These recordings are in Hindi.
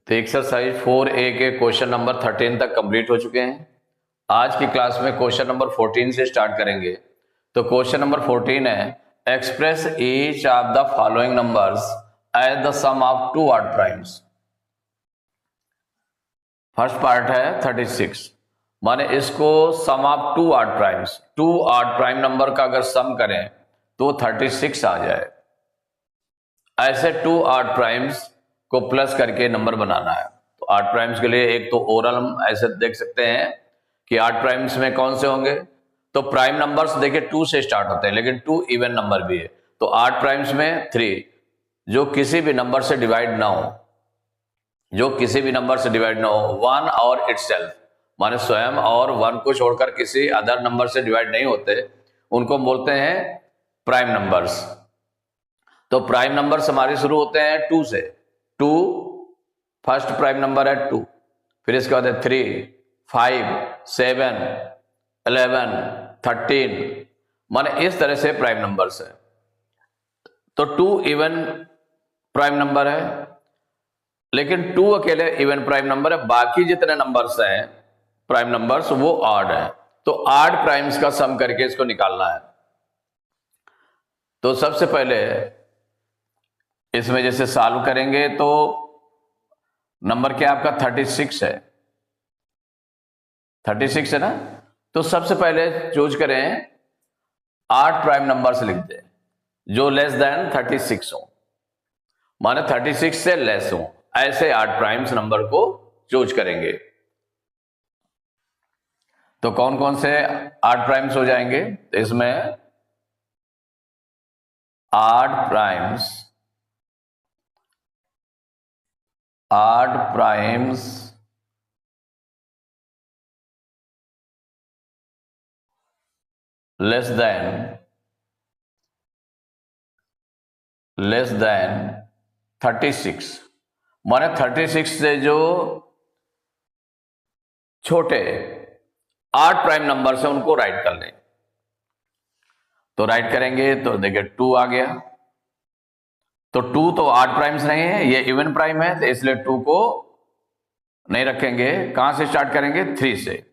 तो एक्सरसाइज 4A के क्वेश्चन नंबर 13 तक कंप्लीट हो चुके हैं। आज की क्लास में क्वेश्चन नंबर 14 से स्टार्ट करेंगे। तो क्वेश्चन नंबर 14 है, express each of the following numbers as the sum of two odd primes. First part है 36, माने इसको sum of two odd primes, two odd prime number का अगर सम करें तो 36 आ जाए। ऐसे टू ऑड प्राइम्स को प्लस करके नंबर बनाना है। तो ऑड प्राइम्स के लिए एक तो ओरल हम ऐसे देख सकते हैं कि ऑड प्राइम्स में कौन से होंगे। तो प्राइम नंबर्स देखिए 2 से स्टार्ट होते हैं, लेकिन 2 इवन नंबर भी है। तो ऑड प्राइम्स में 3 जो किसी भी नंबर से डिवाइड ना हो, जो किसी भी नंबर से डिवाइड ना हो, 1 और इटसेल्फ माने स्वयं और 1 को छोड़कर किसी अदर नंबर से डिवाइड नहीं होते, उनको बोलते हैं प्राइम नंबर्स। तो प्राइम नंबर्स हमारे शुरू होते हैं 2 से। 2 फर्स्ट प्राइम नंबर है 2, फिर इसके बाद है 3, 5, 7, 11, 13, माने इस तरह से प्राइम नंबर्स है। तो 2 इवन प्राइम नंबर है, लेकिन 2 अकेले इवन प्राइम नंबर है, बाकी जितने नंबर्स हैं प्राइम नंबर्स वो ऑड है। तो ऑड प्राइम्स का सम करके इसको निकालना है। तो सबसे पहले इसमें जैसे सॉल्व करेंगे तो नंबर क्या आपका 36 है, 36 है ना। तो सबसे पहले चूज करें 8 प्राइम नंबर्स लिख दें जो लेस देन 36 हो, माने 36 से लेस हो, ऐसे 8 प्राइम्स नंबर को चूज करेंगे। तो कौन कौन से 8 प्राइम्स हो जाएंगे? तो इसमें 8 प्राइम्स लेस देन 36, माने 36 से जो छोटे 8 प्राइम नंबर से उनको राइट कर लें। तो राइट करेंगे तो देखिए 2 आ गया। तो 2 तो 8 प्राइम्स नहीं है, ये इवन प्राइम है, तो इसलिए 2 को नहीं रखेंगे। कहां से स्टार्ट करेंगे? 3 से,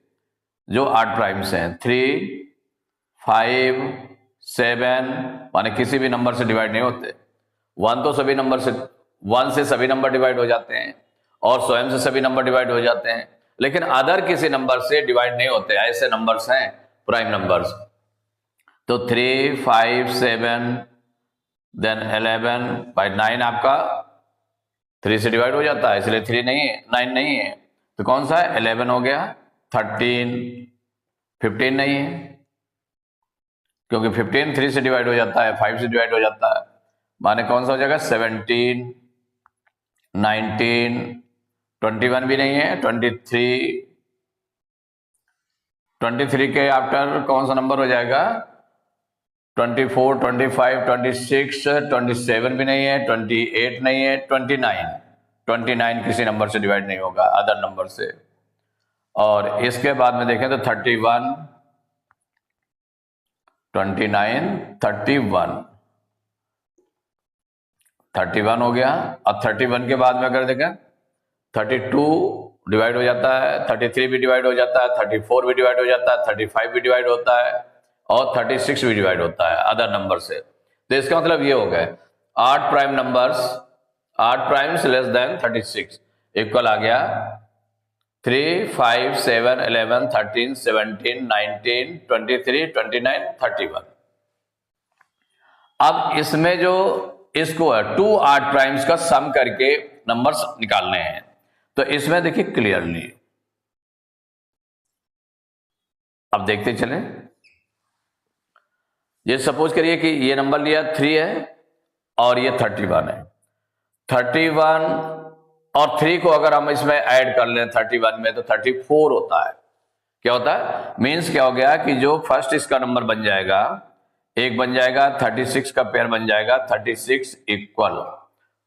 जो 8 प्राइम्स हैं 3, 5, 7, माने किसी भी नंबर से डिवाइड नहीं होते। 1 तो सभी नंबर से, 1 से सभी नंबर डिवाइड हो जाते हैं और स्वयं से सभी नंबर डिवाइड हो जाते हैं, लेकिन अदर किसी नंबर से डिवाइड नहीं होते, ऐसे नंबर्स हैं प्राइम नंबर्स। तो 3, 5, 7, देन 11 बाई 9 आपका 3 से डिवाइड हो जाता है, इसलिए 3 नहीं है, 9 नहीं है। तो कौन सा है? 11 हो गया। 13, 15 नहीं है, क्योंकि 15 3 से डिवाइड हो जाता है, 5 से डिवाइड हो जाता है, माने कौन सा हो जाएगा? 17, 19, 21 भी नहीं है। 23 के आफ्टर कौन सा नंबर हो जाएगा? 24, 25, 26, 27 भी नहीं है, 28 नहीं है, 29 किसी नंबर से डिवाइड नहीं होगा अदर नंबर से। और इसके बाद में देखें तो 31, 29, 31 हो गया। अब 31 के बाद में अगर देखें 32 डिवाइड हो जाता है, 33 भी डिवाइड हो जाता है, 34 भी डिवाइड हो जाता है, 35 भी डिवाइड होता है और 36 भी डिवाइड होता है अदर नंबर से। तो इसका मतलब ये हो गए 8 prime numbers, 8 primes less than 36 equal आ गया 3, 5, 7, 11, 13, 17, 19, 23, 29, 31। अब इसमें जो इसको है 2 8 प्राइम्स का सम करके नंबर्स निकालने हैं। तो इसमें देखिए क्लियरली, अब देखते चलें। ये सपोज करिए कि ये नंबर लिया 3 है और ये 31 है। 31 और 3 को अगर हम इसमें ऐड कर लें 31 में तो 34 होता है। क्या होता है? मीन्स क्या हो गया कि जो फर्स्ट इसका नंबर बन जाएगा, एक बन जाएगा 36 का पेयर बन जाएगा 36 इक्वल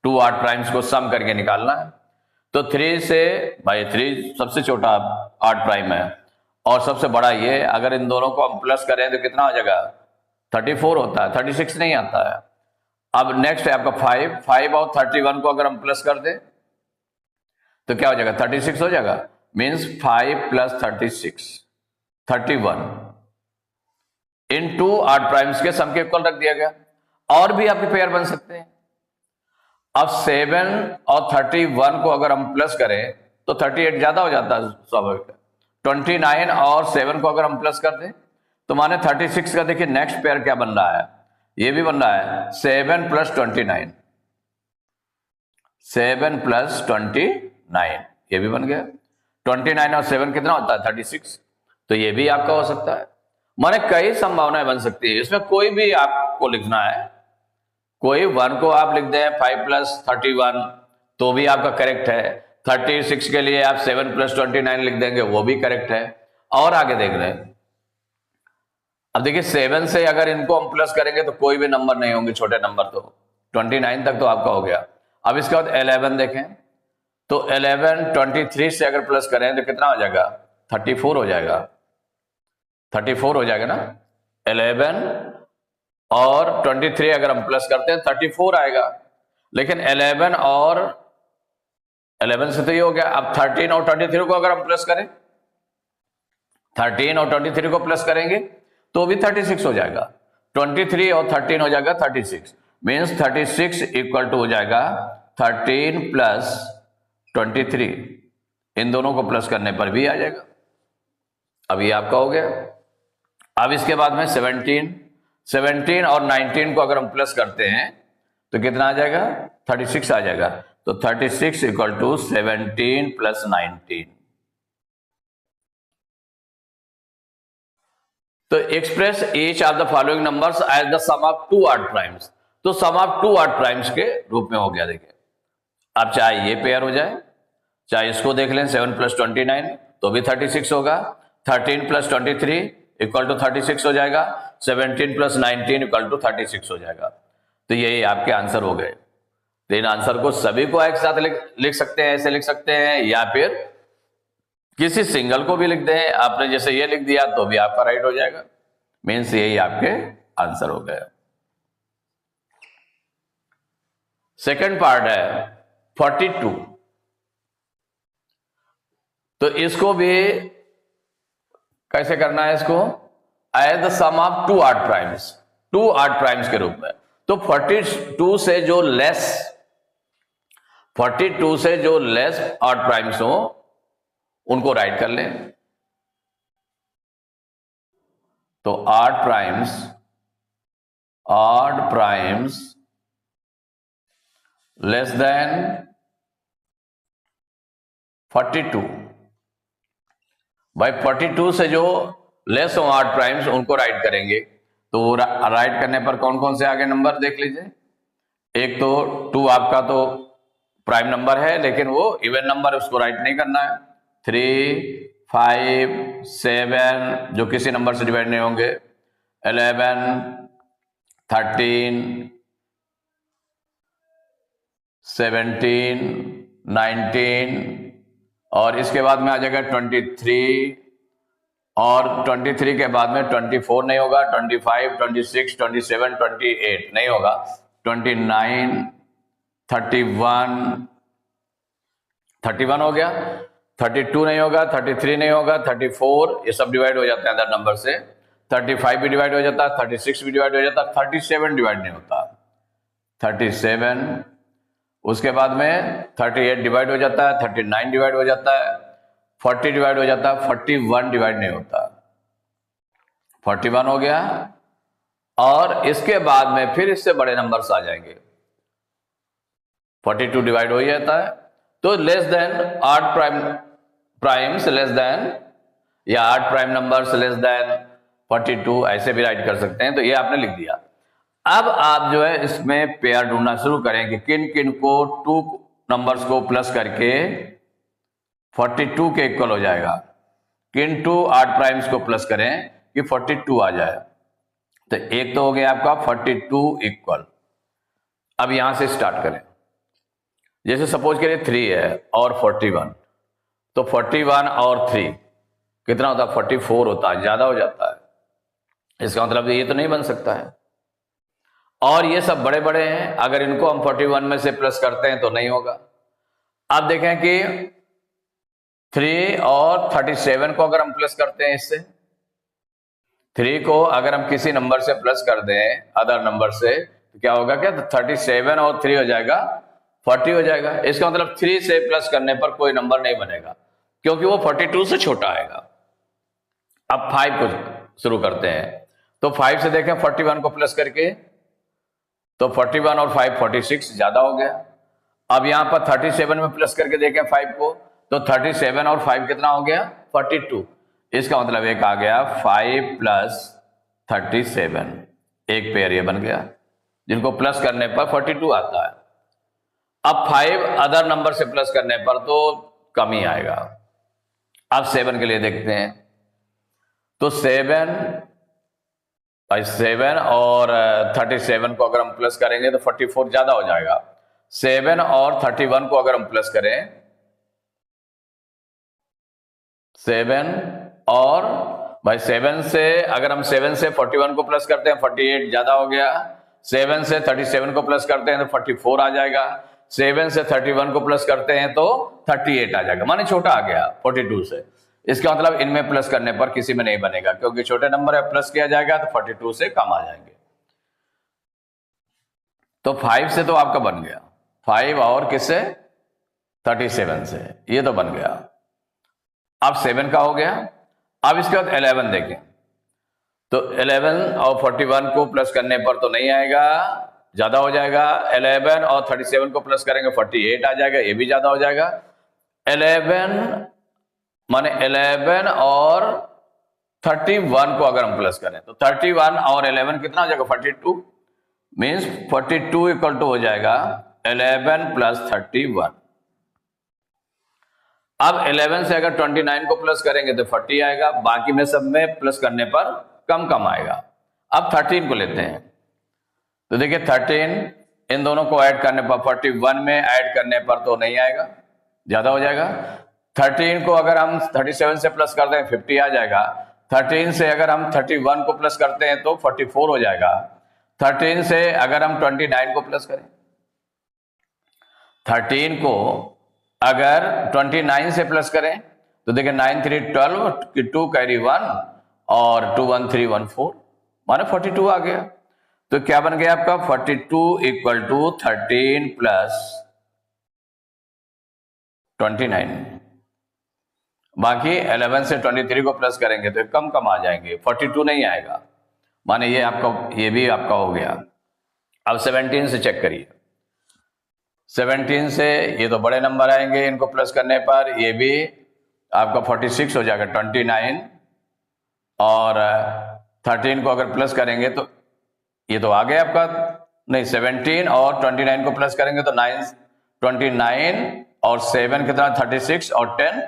2 8 प्राइम्स को सम करके निकालना है। तो 3 से भाई 3 सबसे छोटा 8 प्राइम है और सबसे बड़ा ये, अगर इन दोनों को हम प्लस करें तो कितना हो जाएगा? 34 होता है, 36 नहीं आता है। अब नेक्स्ट है आपका 5 और 31 को अगर हम प्लस कर दें तो क्या हो जाएगा 36 हो जाएगा, means 5 + 36 31 in two odd primes के सम के इक्वल रख दिया गया। और भी आपके पेयर बन सकते हैं। अब 7 और 31 को अगर हम प्लस करें तो 38 ज्यादा हो जाता है स्वाभाविक। 29 और 7 को अगर हम प्लस कर दें तो माने 36 का देखिए नेक्स्ट पेयर क्या बन रहा है, ये भी बन रहा है 7 + 29, 7 + 29 ये भी बन गया। 29 और 7 कितना होता है 36, तो ये भी आपका हो सकता है। माने कई संभावनाएं बन सकती है, इसमें कोई भी आपको लिखना है, कोई 1 को आप लिख दें 5 + 31 तो भी आपका करेक्ट है। 36 के लिए आप 7 + 29 लिख देंगे, वो भी करेक्ट है। और आगे देख रहे हैं, अब देखिए 7 से अगर इनको हम प्लस करेंगे तो कोई भी नंबर नहीं होंगे छोटे नंबर, तो 29 तक तो आपका हो गया। अब इसके बाद 11 देखें तो 11 23 से अगर प्लस करें तो कितना हो जाएगा 34 हो जाएगा, 34 हो जाएगा ना। 11 और 23 अगर हम प्लस करते हैं 34 आएगा, लेकिन 11 और 11 से तो ये हो गया। अब 13 और 23 को अगर हम प्लस करें, 13 और 23 को प्लस करेंगे तो भी 36 हो जाएगा। 23 और 13 हो जाएगा 36, मीन्स 36 इक्वल टू हो जाएगा 13 + 23, इन दोनों को प्लस करने पर भी आ जाएगा। अब ये आपका हो गया। अब इसके बाद में 17 और 19 को अगर हम प्लस करते हैं तो कितना आ जाएगा 36 आ जाएगा। तो 36 इक्वल टू 17 + 19। तो express each of the following numbers as the sum of 2 odd primes, तो सम ऑफ 2 ऑड प्राइम्स के रूप में हो गया। देखिए अब चाहे ये पेयर हो जाए, चाहे इसको देख लें 7 + 29 तो भी 36 होगा, 13 + 23 इक्वल टू 36 हो जाएगा, 17 + 19 इक्वल टू 36 हो जाएगा। तो यही आपके आंसर हो गए। तो इन आंसर को सभी को एक साथ लिख सकते हैं, ऐसे लिख सकते हैं, या फिर किसी सिंगल को भी लिख दें। आपने जैसे ये लिख दिया तो भी आपका राइट हो जाएगा, मीन्स यही आपके आंसर हो गए। सेकंड पार्ट है 42, तो इसको भी कैसे करना है, इसको as the sum of 2 odd primes, 2 odd primes के रूप में। तो 42 से जो लेस ऑड प्राइम्स हो उनको राइट कर लें। तो ऑड प्राइम्स लेस देन 42, भाई 42 से जो लेस हो ऑड प्राइम्स उनको राइट करेंगे। तो राइट करने पर कौन कौन से आगे नंबर देख लीजिए। एक तो 2 आपका तो प्राइम नंबर है, लेकिन वो इवन नंबर, उसको राइट नहीं करना है। 3, 5, 7 जो किसी नंबर से डिवाइड नहीं होंगे, 11, 13, 17, 19 और इसके बाद में आ जाएगा 23, और 23 के बाद में 24 नहीं होगा, 25, 26, 27, 28 नहीं होगा, 29, 31 हो गया, 32 नहीं होगा, 33 नहीं होगा, 34 ये सब डिवाइड हो जाते हैं अदर नंबर से। 35 भी डिवाइड हो जाता है, 36 भी डिवाइड हो जाता है, 37 डिवाइड नहीं होता, 37। उसके बाद में 38 डिवाइड हो जाता है, 39 डिवाइड हो जाता है, 40 डिवाइड हो जाता है, 41 डिवाइड नहीं होता, 41 हो गया। और इसके बाद में फिर इससे बड़े नंबर्स आ जाएंगे, 42 डिवाइड हो जाता है। तो less than odd primes less than, या odd prime numbers less than 42, ऐसे भी राइट कर सकते हैं। तो ये आपने लिख दिया। अब आप जो है इसमें पेयर ढूंढना शुरू करें कि किन किन को 2 नंबर्स को प्लस करके 42 के इक्वल हो जाएगा, किन 2 ऑड प्राइम्स को प्लस करें कि 42 आ जाए। तो एक तो हो गया आपका 42 इक्वल। अब यहां से स्टार्ट करें, जैसे सपोज करिए 3 है और 41, तो 41 और 3 कितना होता है 44 होता है, ज्यादा हो जाता है। इसका मतलब ये तो नहीं बन सकता है। और ये सब बड़े बड़े हैं, अगर इनको हम 41 में से प्लस करते हैं तो नहीं होगा। अब देखें कि 3 और 37 को अगर हम प्लस करते हैं इससे, 3 को अगर हम किसी नंबर से प्लस कर दें अदर नंबर से तो क्या होगा, क्या 37 और 3 हो जाएगा 40 हो जाएगा। इसका मतलब 3 से प्लस करने पर कोई नंबर नहीं बनेगा क्योंकि वो 42 से छोटा आएगा। अब 5 को शुरू करते हैं, तो 5 से देखें 41 को प्लस करके, तो 41 और 5 46 ज्यादा हो गया। अब यहां पर 37 में प्लस करके देखें 5 को, तो 37 और 5 कितना हो गया 42। इसका मतलब एक आ गया 5 प्लस 37, एक पेयर ये बन गया जिनको प्लस करने पर 42 आता है। अब 5 अदर नंबर से प्लस करने पर तो कम ही आएगा। अब 7 के लिए देखते हैं, तो 7 और 37 को अगर हम प्लस करेंगे तो 44 ज्यादा हो जाएगा। 7 और 31 को अगर हम प्लस करें, 7 और भाई 7 से अगर हम 7 से 41 को प्लस करते हैं 48 ज्यादा हो गया। 7 से 37 को प्लस करते हैं तो 44 आ जाएगा। 7 से 31 को प्लस करते हैं तो 38 आ जाएगा, माने छोटा आ गया 42 से। इसका मतलब इनमें प्लस करने पर किसी में नहीं बनेगा क्योंकि छोटे नंबर है, प्लस किया जाएगा तो 42 से कम आ जाएंगे। तो 5 से तो आपका बन गया, 5 और किससे 37 से, ये तो बन गया। अब 7 का हो गया। अब इसके बाद 11 देखें, तो 11 और 41 को प्लस करने पर तो नहीं आएगा, ज्यादा हो जाएगा। 11 और 37 को प्लस करेंगे 48 आ जाएगा, ये भी ज्यादा हो जाएगा। 11 माने 11 और 31 को अगर हम प्लस करें तो 31 और 11 कितना हो जाएगा 42, मीन्स 42 इक्वल टू हो जाएगा 11 प्लस 31। अब 11 से अगर 29 को प्लस करेंगे तो 40 आएगा, बाकी में सब में प्लस करने पर कम कम आएगा। अब 13 को लेते हैं, तो देखिए 13 इन दोनों को ऐड करने पर 41 में ऐड करने पर तो नहीं आएगा, ज्यादा हो जाएगा। 13 को अगर हम 37 से प्लस करते हैं 50 आ जाएगा। 13 से अगर हम 31 को प्लस करते हैं तो 44 हो जाएगा। 13 से अगर हम 29 को प्लस करें, 13 को अगर 29 से प्लस करें तो देखिए 9 3 12, 2 कैरी 1 और 2 1 3 1 4, माने 42 आ गया। तो क्या बन गया आपका 42 इक्वल टू 13 प्लस 29। बाकी 11 से 23 को प्लस करेंगे तो कम कम आ जाएंगे, 42 नहीं आएगा, माने ये आपका, ये भी आपका हो गया। अब 17 से चेक करिए, 17 से ये तो बड़े नंबर आएंगे, इनको प्लस करने पर ये भी आपका 46 हो जाएगा 29, और 13 को अगर प्लस करेंगे तो ये तो आ गया आपका, नहीं 17 और 29 को प्लस करेंगे तो 29 और 7 कितना 36 और 10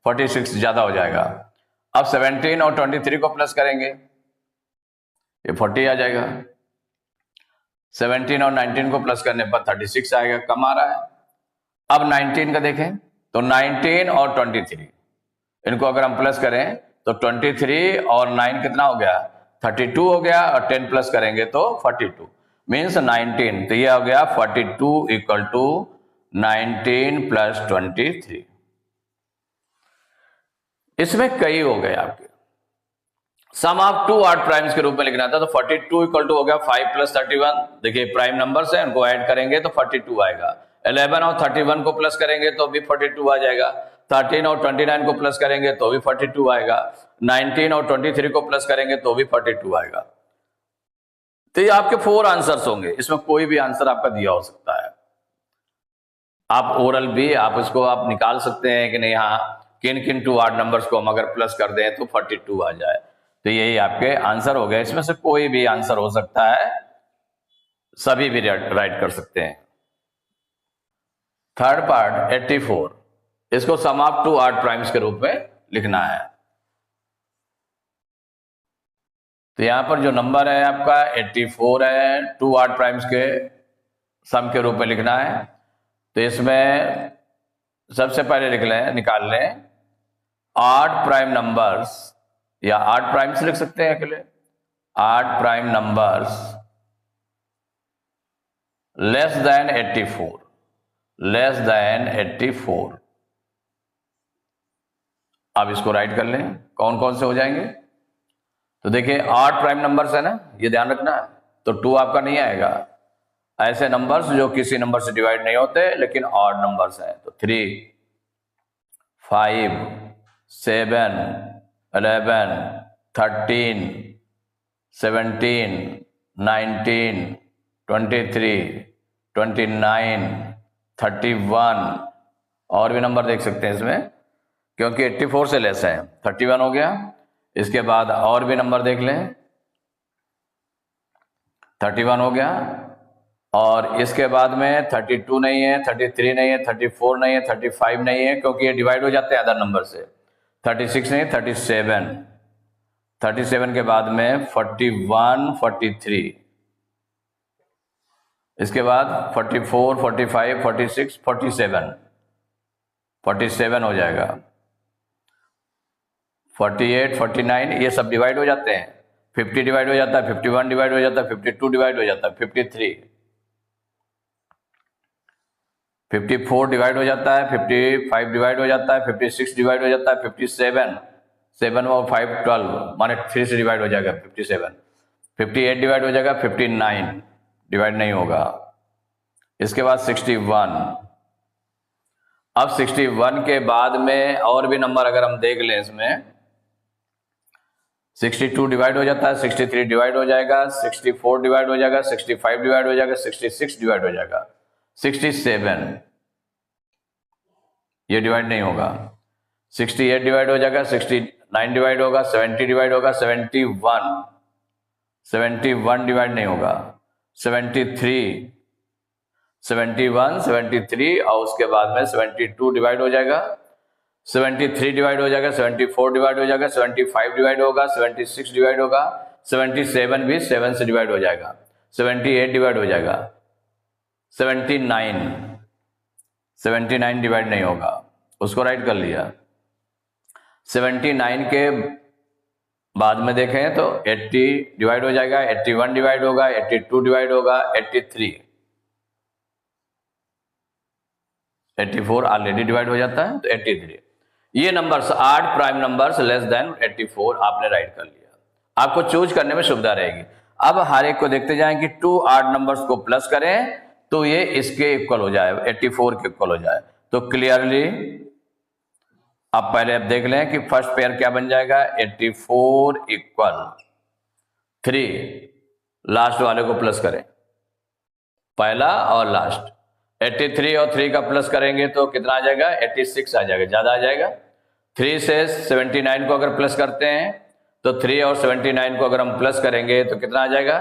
46 ज्यादा हो जाएगा। अब 17 और 23 को प्लस करेंगे ये 40 आ जाएगा। 17 और 19 को प्लस करने पर 36 आएगा, कम आ रहा है। अब 19 का देखें, तो 19 और 23 इनको अगर हम प्लस करें तो 23 और 9 कितना हो गया 32 हो गया, और 10 प्लस करेंगे तो 42, मीन्स 19। तो ये हो गया 42 इक्वल टू 19 प्लस 23। इसमें कई हो गए आपके, सम ऑफ टू ऑड प्राइम्स के रूप में लिखना था, तो 42 इक्वल टू हो गया 5 प्लस 31। देखिए प्राइम नंबर्स हैं, उनको ऐड करेंगे तो 42 आएगा। 11 और 31 को प्लस करेंगे तो भी 42 आ जाएगा। 13 और 29 को प्लस करेंगे तो भी 42 आएगा। 19 और 23 को प्लस करेंगे तो भी 42 आएगा। तो ये आपके 4 आंसर्स होंगे, इसमें कोई भी आंसर आपका दिया हो सकता है। आप ओरल भी आप इसको आप निकाल सकते हैं कि नहीं, हाँ किन किन टू ऑड नंबर्स को हम अगर प्लस कर दें तो 42 आ जाए। तो यही आपके आंसर हो गए, इसमें से कोई भी आंसर हो सकता है, सभी भी राइट कर सकते हैं। थर्ड पार्ट 84, इसको sum of two odd primes के रूप में लिखना है। तो यहां पर जो नंबर है आपका 84 है, टू ऑड प्राइम्स के सम के रूप में लिखना है। तो इसमें सबसे पहले लिख लें, निकाल लें ऑड प्राइम नंबर्स, या ऑड प्राइम्स लिख सकते हैं अकेले, odd prime numbers less then 84, less than 84। आप इसको राइट कर लें, कौन कौन से हो जाएंगे। तो देखिए 8 प्राइम नंबर्स है ना, ये ध्यान रखना है। तो 2 आपका नहीं आएगा। ऐसे नंबर्स जो किसी नंबर से डिवाइड नहीं होते लेकिन ऑड नंबर्स हैं, तो 3, 5, 7, 11, 13, 17, 19, 23, 29, 31 और भी नंबर देख सकते हैं इसमें, क्योंकि 84 से लेस है। 31 हो गया। इसके बाद और भी नंबर देख लें, 31 हो गया। और इसके बाद में 32 नहीं है, 33 नहीं है, 34 नहीं है, 35 नहीं है, क्योंकि ये डिवाइड हो जाते हैं अदर नंबर से। 36 नहीं, 37 के बाद में 41, 43, इसके बाद 44, 45, 46, 47 हो जाएगा। 48, 49 ये सब डिवाइड हो जाते हैं। 50 डिवाइड हो जाता है, 51 डिवाइड हो जाता है, 52 डिवाइड हो जाता है, 53, 54 डिवाइड हो जाता है, 55 डिवाइड हो जाता है, 56 डिवाइड हो जाता है, 57, 7 और 5 12 माने 3 से डिवाइड हो जाएगा 57, 58 डिवाइड हो जाएगा, 59 डिवाइड नहीं होगा। इसके बाद 61। अब 61 के बाद में और भी नंबर अगर हम देख लें, इसमें 62 डिवाइड हो जाता है, 63 डिवाइड हो जाएगा, 64 डिवाइड हो जाएगा, 65 डिवाइड हो जाएगा, 66 डिवाइड हो जाएगा, 67 ये डिवाइड नहीं होगा, 68 डिवाइड हो जाएगा, 69 डिवाइड होगा, 70 डिवाइड होगा, 71 डिवाइड नहीं होगा, 73, 71, 73 और उसके बाद में 72 डिवाइड हो जाएगा, 73 डिवाइड हो जाएगा, 74 डिवाइड हो जाएगा, 75 डिवाइड होगा, 76 डिवाइड होगा, 77 भी 7 से डिवाइड हो जाएगा, 78 डिवाइड हो जाएगा, 79 डिवाइड नहीं होगा, उसको राइट कर लिया। 79 के बाद में देखें तो 80 डिवाइड हो जाएगा, 81 डिवाइड होगा, 82 डिवाइड होगा, 83, 84 ऑलरेडी डिवाइड हो जाता है, तो 83। ये numbers 8 prime numbers less then 84 आपने राइट कर लिया। आपको चूज करने में सुविधा रहेगी। अब हर एक को देखते जाएं कि 2 8 नंबर्स को प्लस करें तो ये इसके इक्वल हो जाए, 84 के इक्वल हो जाए। तो क्लियरली आप पहले अब देख लें कि फर्स्ट पेयर क्या बन जाएगा, 84 इक्वल 3, लास्ट वाले को प्लस करें, पहला और लास्ट। 83 और 3 का प्लस करेंगे तो कितना आ जाएगा, 86 आ जाएगा, ज्यादा आ जाएगा। 3 से 79 को अगर प्लस करते हैं तो 3 और 79 को अगर हम प्लस करेंगे तो कितना आ जाएगा,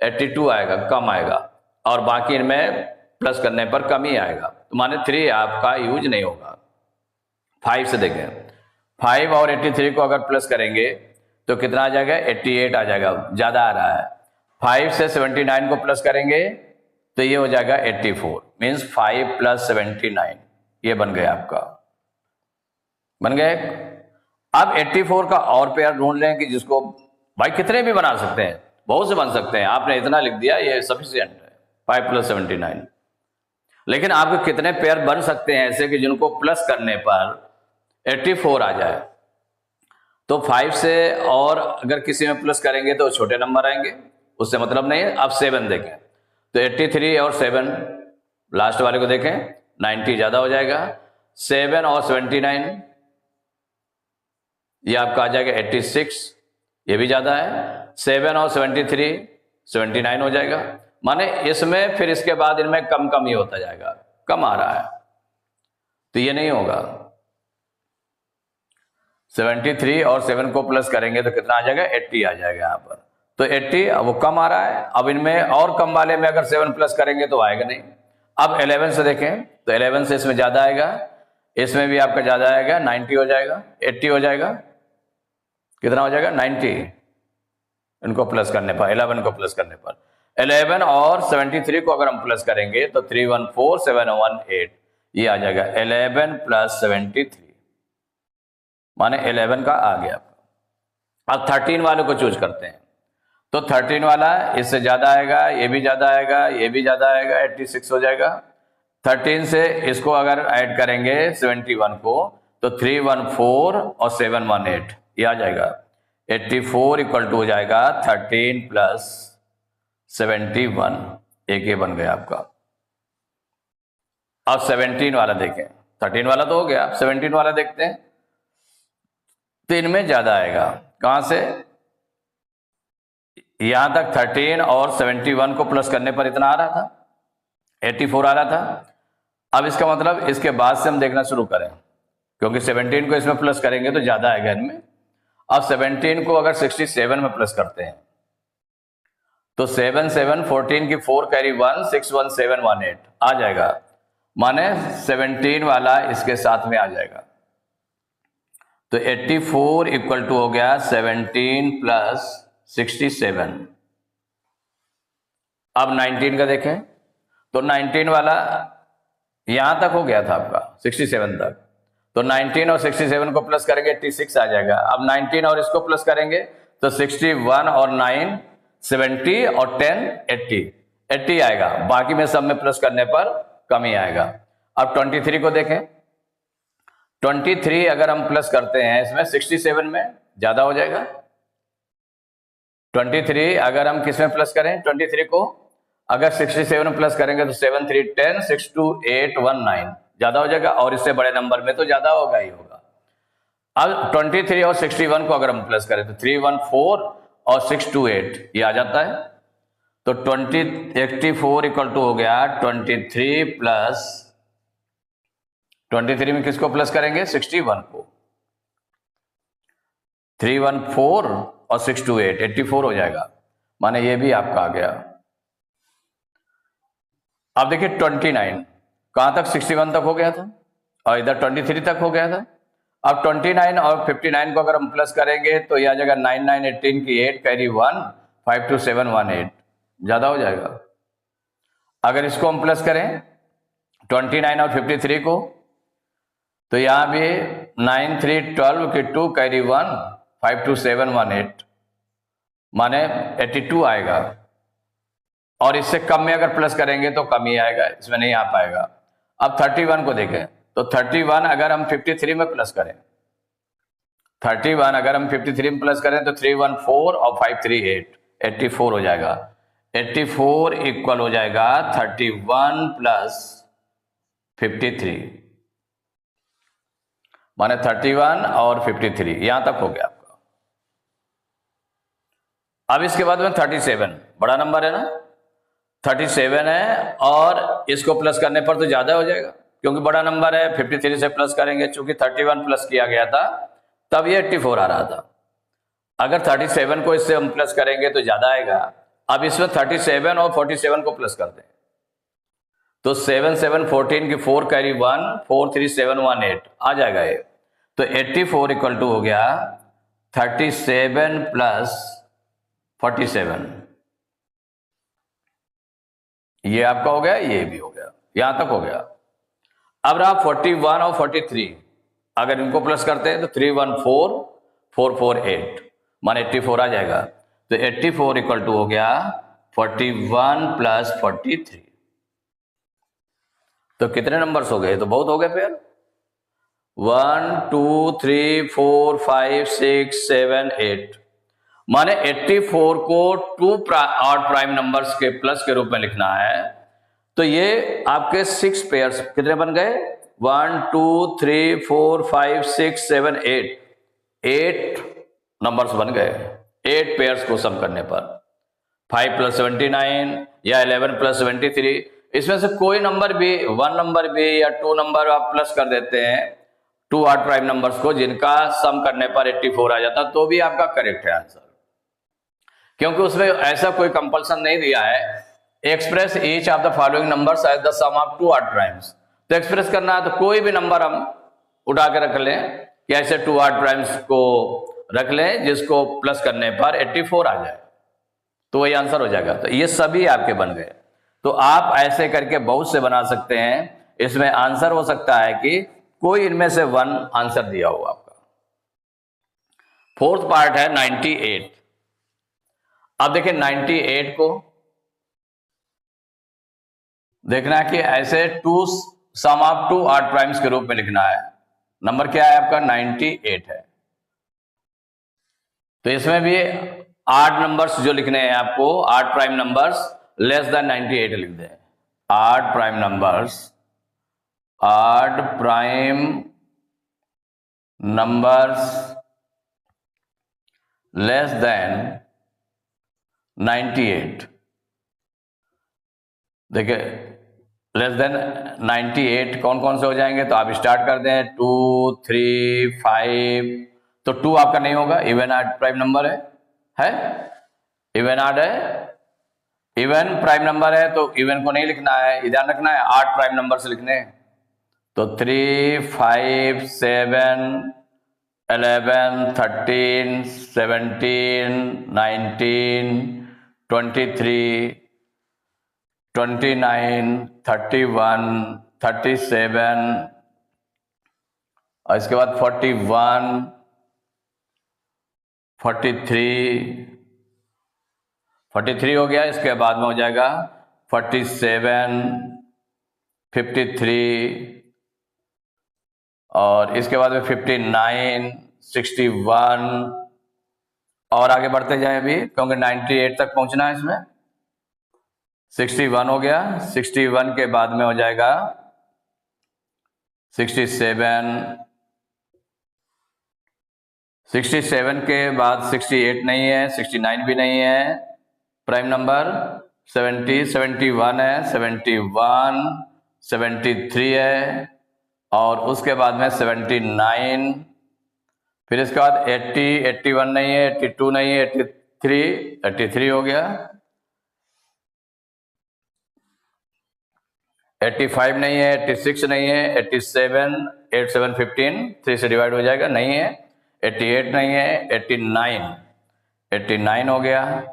82 आएगा, कम आएगा, और बाकी इनमें प्लस करने पर कम ही आएगा, तो माने 3 आपका यूज नहीं होगा। 5 से देखें, 5 और 83 को अगर प्लस करेंगे तो कितना आ जाएगा, 88 आ जाएगा, ज्यादा आ रहा है। 5 से 79 को प्लस करेंगे तो ये हो जाएगा 84, मीन्स 5 + 79, ये बन गया आपका, बन गए। अब 84 का और पेयर ढूंढ लें कि जिसको भाई कितने भी बना सकते हैं, बहुत से बन सकते हैं, आपने इतना लिख दिया ये सफिशिएंट है, 5 + 79। लेकिन आपके कितने पेयर बन सकते हैं ऐसे कि जिनको प्लस करने पर 84 आ जाए। तो 5 से और अगर किसी में प्लस करेंगे तो छोटे नंबर आएंगे, उससे मतलब नहीं है। अब 7 देखें तो 83 और 7 लास्ट वाले को देखें, 90 ज्यादा हो जाएगा। 7 और 79 ये आपका आ जाएगा 86, ये भी ज्यादा है। 7 और 73 79 हो जाएगा, माने इसमें फिर इसके बाद इनमें कम कम ही होता जाएगा, कम आ रहा है, तो ये नहीं होगा। 73 और 7 को प्लस करेंगे तो कितना आ जाएगा, 80 आ जाएगा यहाँ पर। तो 80 अब वो कम आ रहा है, अब इनमें और कम वाले में अगर 7 प्लस करेंगे तो आएगा नहीं। अब 11 से देखें तो 11 से इसमें ज्यादा आएगा, इसमें भी आपका ज्यादा आएगा, 90 हो जाएगा, 80 हो जाएगा, कितना हो जाएगा, 90 इनको प्लस करने पर, 11 को प्लस करने पर। 11 और 73 को अगर हम प्लस करेंगे तो 314 718 ये आ जाएगा, 11 + 73 माने 11 का आ गया। अब 13 वाले को चूज करते हैं तो 13 वाला इससे ज्यादा आएगा, ये भी ज्यादा आएगा, ये भी ज्यादा आएगा, 86 हो जाएगा। 13 से इसको अगर ऐड करेंगे 71 को तो 314 और 718 ये आ जाएगा। 84 इक्वल टू हो जाएगा 13 प्लस 71, एक ये बन गया आपका। अब 17 वाला देखें, 13 वाला तो हो गया, अब 17 वाला देखते हैं। तो इनमें ज्यादा आएगा, कहां से? यहां तक 13 और 71 को प्लस करने पर इतना आ रहा था, 84 आ रहा था। अब इसका मतलब इसके बाद से हम देखना शुरू करें, क्योंकि 17 को इसमें प्लस करेंगे तो ज्यादा आएगा इनमें। अब 17 को अगर 67 में प्लस करते हैं तो 7 7 14 की 4 कैरी 1 6 1 7 1 8 आ जाएगा, माने 17 वाला इसके साथ में आ जाएगा। तो 84 इक्वल टू हो गया 17 प्लस 67। अब 19 का देखें, तो 19 वाला यहां तक हो गया था आपका 67 तक, तो 19 और 67 को प्लस करेंगे 86 आ जाएगा। अब 19 और इसको प्लस करेंगे तो 61 और 9 70 और 10 80 आएगा। बाकी में सब में प्लस करने पर कम ही आएगा। अब 23 को देखें, 23 अगर हम प्लस करते हैं इसमें 67 में ज्यादा हो जाएगा। 23 अगर हम किस में प्लस करें, 23 को अगर 67 में प्लस करेंगे तो 7 3 10 6 2 8 1 9 ज्यादा हो जाएगा, और इससे बड़े नंबर में तो ज्यादा होगा ही होगा। अब 23 और 61 को अगर हम प्लस करें तो 314 और 628 ये आ जाता है। तो 84 इक्वल टू हो गया 23 प्लस 23 में किसको प्लस करेंगे, 61 को। 314 और 628 84 हो जाएगा, माने ये भी आपका आ गया। अब देखिए 29 कहां तक, 61 तक हो गया था और इधर 23 तक हो गया था। अब 29 और 59 को अगर हम प्लस करेंगे तो यह आ जाएगा 9 9 18 की 8 कैरी 1 5 2 7 1 8 ज्यादा हो जाएगा। अगर इसको हम प्लस करें 29 और 53 को तो यहां भी 9 3 12 की 2 कैरी 1 5 2 7 1 8 माने 82 आएगा। और इससे कम में अगर प्लस करेंगे तो कम ही आएगा, इसमें नहीं आ पाएगा। अब 31 को देखें, तो 31 अगर हम 53 में प्लस करें, 31 अगर हम 53 में प्लस करें तो 314 और 538 84 हो जाएगा। 84 इक्वल हो जाएगा 31 प्लस 53, माने 31 और 53 यहां तक हो गया आपका। अब इसके बाद में 37 बड़ा नंबर है ना, 37 है और इसको प्लस करने पर तो ज्यादा हो जाएगा क्योंकि बड़ा नंबर है। 53 से प्लस करेंगे, चूंकि 31 प्लस किया गया था तब ये 84 आ रहा था। अगर 37 को इससे हम प्लस करेंगे तो ज्यादा आएगा। अब इसमें 37 और 47 को प्लस करते हैं तो 7 7 14 की 4 कैरी 1 4 3 7 1 8 आ जाएगा ये। तो 84 इक्वल टू हो गया 37 प्लस 47, ये आपका हो गया, ये भी हो गया, यहां तक हो गया। अब रहा 41 और 43, अगर इनको प्लस करते हैं तो 314 448 माने 84 आ जाएगा। तो 84 इक्वल टू हो गया 41 प्लस 43। तो कितने नंबर्स हो गए, तो बहुत हो गए फिर। 1 2 3 4 5 6 7 8 माने 84 को 2 ऑड प्राइम नंबर्स के प्लस के रूप में लिखना है। तो ये आपके 6 पेयर्स कितने बन गए, 1 2 3 4 5 6 7 8 नंबर्स बन गए। 8 पेयर्स को सम करने पर 5 प्लस 79 या 11 प्लस 73, इसमें से कोई नंबर भी, 1 नंबर भी या 2 नंबर आप प्लस कर देते हैं 2 ऑड प्राइम नंबर्स को, जिनका सम करने पर 84 आ जाता, तो भी आपका करेक्ट है आंसर, क्योंकि उसमें ऐसा कोई कंपल्सन नहीं दिया है express each of the following numbers as the sum of 2 odd primes. तो एक्सप्रेस करना है तो कोई भी नंबर हम उठा के रख लें कि ऐसे 2 ऑड प्राइम्स को रख लें जिसको प्लस करने पर 84 आ जाए, तो वही आंसर हो जाएगा। तो ये सभी आपके बन गए। तो आप ऐसे करके बहुत से बना सकते हैं। इसमें आंसर हो सकता है कि कोई इनमें से 1 आंसर दिया हो आपका। फोर्थ पार्ट है 98। अब देखिए 98 को देखना है कि ऐसे 2 सम ऑफ 2 ऑड प्राइम्स के रूप में लिखना है। नंबर क्या है आपका 98 है। तो इसमें भी 8 नंबर्स जो लिखने हैं आपको, 8 प्राइम नंबर्स लेस देन 98 लिख दें। 8 prime numbers, 8 prime numbers less then 98। देखिए लेस देन 98 कौन कौन से हो जाएंगे, तो आप स्टार्ट कर दें 2 3 5। तो 2 आपका नहीं होगा, इवन आड प्राइम नंबर है इवन आड है, इवन प्राइम नंबर है तो इवन को नहीं लिखना है, ध्यान रखना है 8 प्राइम नंबर से लिखने हैं। तो 3 5 7 11 13 17 19 23 29 31 37 और इसके बाद 41 43 हो गया। इसके बाद में हो जाएगा 47 53 और इसके बाद में 59 61 और आगे बढ़ते जाए अभी, क्योंकि 98 तक पहुंचना है इसमें। 61 हो गया, 61 के बाद में हो जाएगा 67 के बाद 68 नहीं है, 69 भी नहीं है प्राइम नंबर, 70 71 है, 71 73 है और उसके बाद में 79, फिर इसके बाद 80 81 नहीं है, 82 नहीं है, 83 हो गया, 85 नहीं है, 86 नहीं है, 87 8 7 15 3 से डिवाइड हो जाएगा नहीं है, 88 नहीं है, 89 हो गया।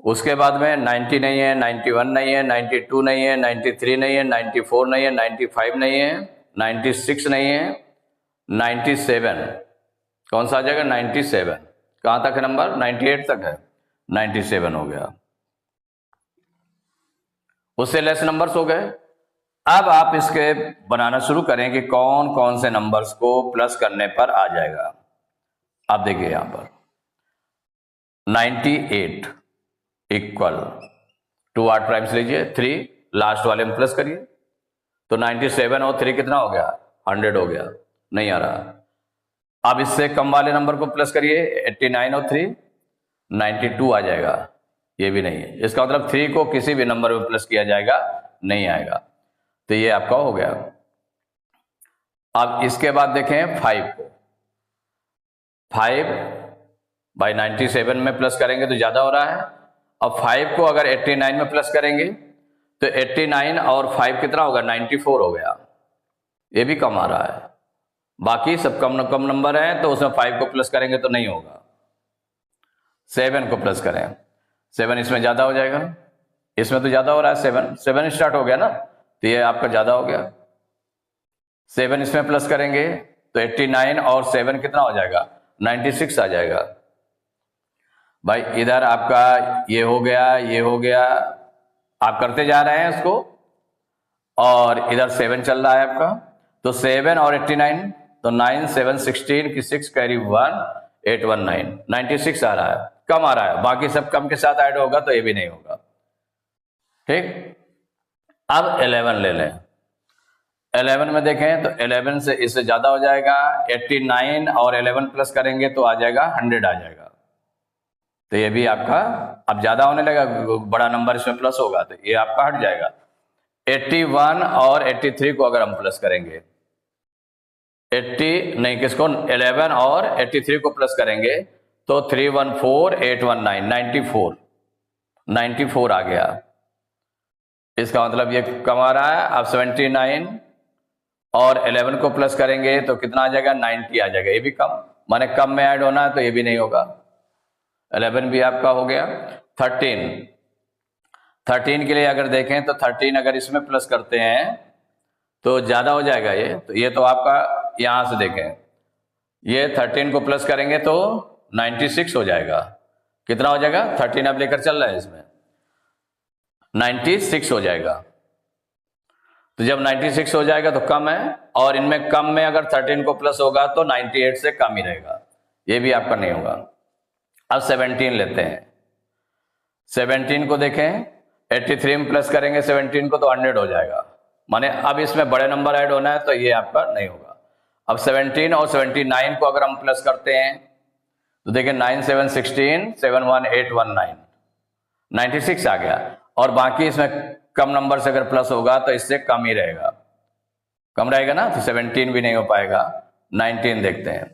उसके बाद में 90 नहीं है, 91 नहीं है, 92 नहीं है, 93 नहीं है, 94 नहीं है, 95 नहीं है, 96 नहीं है, 97 कौन सा आ जाएगा 97, कहाँ तक है नंबर 98 तक है, 97 हो गया। उससे लेस नंबर्स हो गए। अब आप इसके बनाना शुरू करें कि कौन कौन से नंबर्स को प्लस करने पर आ जाएगा। आप देखिए यहां पर 98 इक्वल टू 8 प्राइम्स लीजिए, 3 लास्ट वाले में प्लस करिए, तो 97 और 3 कितना हो गया 100 हो गया, नहीं आ रहा। अब इससे कम वाले नंबर को प्लस करिए, 89 और 3 92 आ जाएगा, ये भी नहीं है। इसका मतलब 3 को किसी भी नंबर में प्लस किया जाएगा नहीं आएगा, तो ये आपका हो गया। अब इसके बाद देखें 5 को, 5 बाई 97 में प्लस करेंगे तो ज्यादा हो रहा है। अब 5 को अगर 89 में प्लस करेंगे तो 89 और 5 कितना होगा 94 हो गया, ये भी कम आ रहा है। बाकी सब कम कम नंबर है तो उसमें 5 को प्लस करेंगे तो नहीं होगा। 7 को प्लस करें, 7 इसमें ज्यादा हो जाएगा, इसमें तो ज्यादा हो रहा है, 7 स्टार्ट हो गया ना, तो ये आपका ज्यादा हो गया। 7 इसमें प्लस करेंगे तो 89 और 7 कितना हो जाएगा 96 आ जाएगा। भाई इधर आपका ये हो गया, ये हो गया, आप करते जा रहे हैं इसको, और इधर 7 चल रहा है आपका, तो 7 और 89 तो 9 7 16 की 6 कैरी 1 8 1 9 96 आ रहा है, कम आ रहा है। बाकी सब कम के साथ ऐड होगा तो ये भी नहीं होगा। ठीक, अब 11 ले लें। 11 में देखें तो 11 से इससे ज्यादा हो जाएगा, 89 और 11 प्लस करेंगे तो आ जाएगा 100 आ जाएगा, तो ये भी आपका अब ज्यादा होने लगा, बड़ा नंबर इसमें प्लस होगा तो ये आपका हट जाएगा। 81 और 83 को अगर हम प्लस करेंगे, 80 नहीं किसको 11 और 83 को प्लस करेंगे तो 314 819 94 आ गया। इसका मतलब ये कम आ रहा है। अब 79 और 11 को प्लस करेंगे तो कितना आ जाएगा 90 आ जाएगा, ये भी कम, माने कम में ऐड होना है तो ये भी नहीं होगा। 11 भी आपका हो गया। 13 के लिए अगर देखें तो 13 अगर इसमें प्लस करते हैं तो ज्यादा हो जाएगा ये, तो ये तो आपका यहां से देखें, ये 13 को प्लस करेंगे तो 96 हो जाएगा। कितना हो जाएगा 13 अब लेकर चल रहा है इसमें 96 हो जाएगा। तो जब 96 हो जाएगा तो कम है, और इनमें कम में अगर 13 को प्लस होगा तो 98 से कम ही रहेगा, ये भी आपका नहीं होगा। अब 17 लेते हैं। 17 को देखें, 83 में प्लस करेंगे 17 को तो 100 हो जाएगा, माने अब इसमें बड़े नंबर ऐड होना है तो ये आपका नहीं होगा। अब 17 और 79 को अगर हम प्लस करते हैं तो देखिए 9 7 16 7 1 8 1 9, 96 आ गया। और बाकी इसमें कम नंबर से अगर प्लस होगा तो इससे कम ही रहेगा, कम रहेगा ना, तो 17 भी नहीं हो पाएगा। 19 देखते हैं,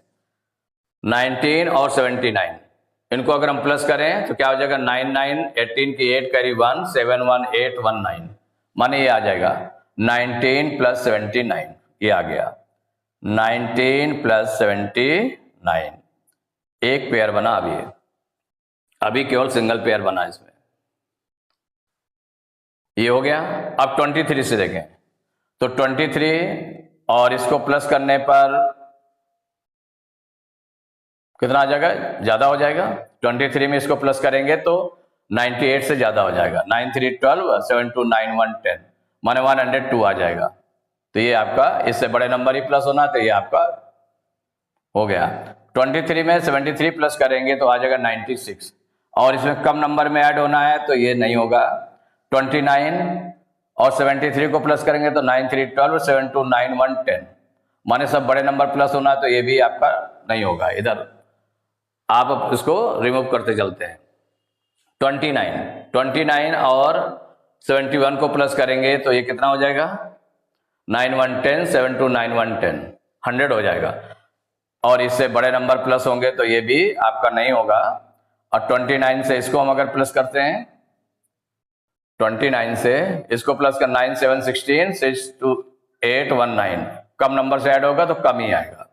19 और 79 इनको अगर हम प्लस करें तो क्या हो जाएगा, 9 9 18 की 8 कैरी 1 7 1 8 1 9, माने ये आ जाएगा 19 प्लस 79, ये आ गया 19 प्लस 79, एक पेयर बना। अभी केवल सिंगल पेयर बना इसमें, ये हो गया। अब 23 से देखें तो 23 और इसको प्लस करने पर कितना आ जाएगा, ज्यादा हो जाएगा। 23 में इसको प्लस करेंगे तो 98 से ज्यादा हो जाएगा, 9 3 12 7 2 9 1 10, माने 102 आ जाएगा। तो ये आपका, इससे बड़े नंबर ही प्लस होना, तो ये आपका हो गया। 23 में 73 प्लस करेंगे तो आ जाएगा 96, और इसमें कम नंबर में ऐड होना है तो ये नहीं होगा। 29 और 73 को प्लस करेंगे तो 9 3 12 7 2 9 1 10, माने सब बड़े नंबर प्लस होना है तो ये भी आपका नहीं होगा। इधर आप इसको रिमूव करते चलते हैं। 29 और 71 को प्लस करेंगे तो ये कितना हो जाएगा, 9 1 10 7 2 9 1 10, 100 हो जाएगा। और इससे बड़े नंबर प्लस होंगे तो ये भी आपका नहीं होगा। और 29 से इसको हम अगर प्लस करते हैं, 29 से इसको प्लस कर 9 7 16 6 2 8 1 9, कम नंबर से ऐड होगा तो कम ही आएगा।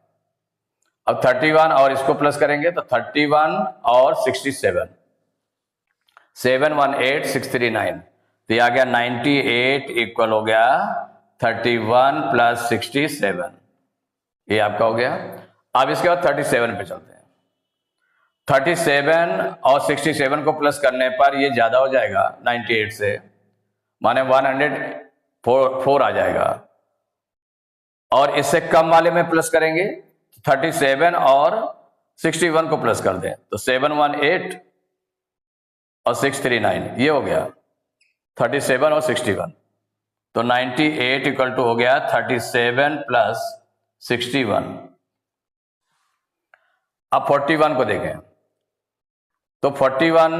अब 31 और इसको प्लस करेंगे तो 31 और 67, 7 1 8 6 3 9, तो ये आ गया 98 इक्वल हो गया 31 प्लस 67, ये आपका हो गया। अब इसके बाद 37 पे चलते हैं। 37 और 67 को प्लस करने पर ये ज्यादा हो जाएगा 98 से, माने 104 आ जाएगा। और इससे कम वाले में प्लस करेंगे 37 और 61 को प्लस कर दें तो 718 और 639, ये हो गया 37 और 61, तो 98 इक्वल टू हो गया 37 प्लस 61। अब 41 को देखें तो 41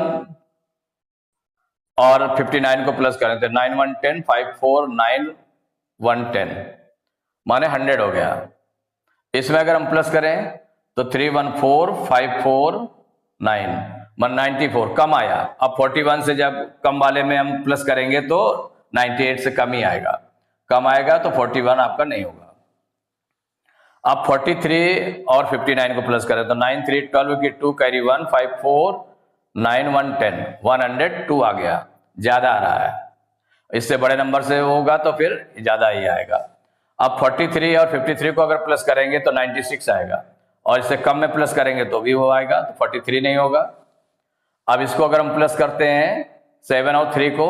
और 59 को प्लस करें तो 9 1 10 5 4 9 1 10, माने 100 हो गया। इसमें अगर हम प्लस करें तो 3 1 4 5 4 9, मन 94, कम आया। अब 41 से जब कम वाले में हम प्लस करेंगे तो 98 से कम ही आएगा, कम आएगा तो 41 आपका नहीं होगा। अब 43 और 59 को प्लस करें तो 9 3 12 की 2 कैरी 1 5 4 9 1 10, 102 आ गया, ज्यादा आ रहा है। इससे बड़े नंबर से होगा तो फिर ज्यादा ही आएगा। अब 43 और 53 को अगर प्लस करेंगे तो 96 आएगा, और इससे कम में प्लस करेंगे तो भी वो आएगा, तो 43 नहीं होगा। अब इसको अगर हम प्लस करते हैं 7 और 3 को,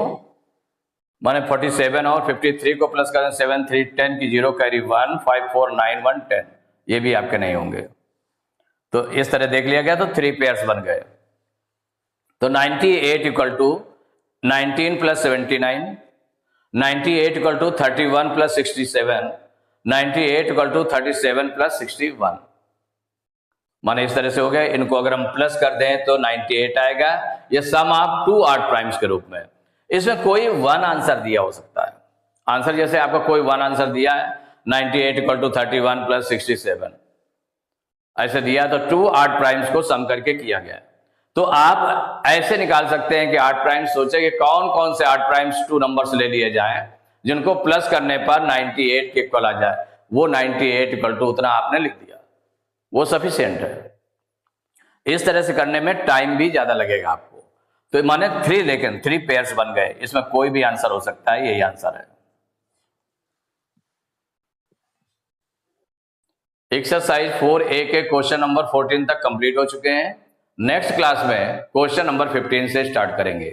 माने 47 और 53 को प्लस करें 7 3 10 की 0 कैरी 1 5 4 9 1 10, ये भी आपके नहीं होंगे। तो इस तरह देख लिया गया, तो 3 पेयर्स बन गए। तो 98 equal to 19 plus 79, 98 equal to 31 plus 67, 98 equal to 37 plus 61, माने इस तरह से हो गया। इनको अगर हम प्लस कर दें तो 98 आएगा। ये सम ऑफ 2 ऑड प्राइम्स के रूप में। इसमें कोई 1 आंसर दिया हो सकता है। आंसर जैसे आपका कोई 1 आंसर दिया है 98 इक्वल टू 31 प्लस 67, ऐसे दिया तो 2 ऑड प्राइम्स को सम करके किया गया। तो आप ऐसे निकाल सकते हैं कि ऑड प्राइम्स सोचे कि कौन कौन से ऑड प्राइम्स 2 नंबर से ले लिए जाएं जिनको प्लस करने पर 98 के इक्वल आ जाए। वो 98 इक्वल टू उतना आपने लिख दिया, वो सफिशिएंट है। इस तरह से करने में टाइम भी ज्यादा लगेगा आपको। तो माने 3, लेकिन 3 पेयर्स बन गए, इसमें कोई भी आंसर हो सकता है, यही आंसर है। एक्सरसाइज 4A के क्वेश्चन नंबर 14 तक कंप्लीट हो चुके हैं। नेक्स्ट क्लास में क्वेश्चन नंबर 15 से स्टार्ट करेंगे।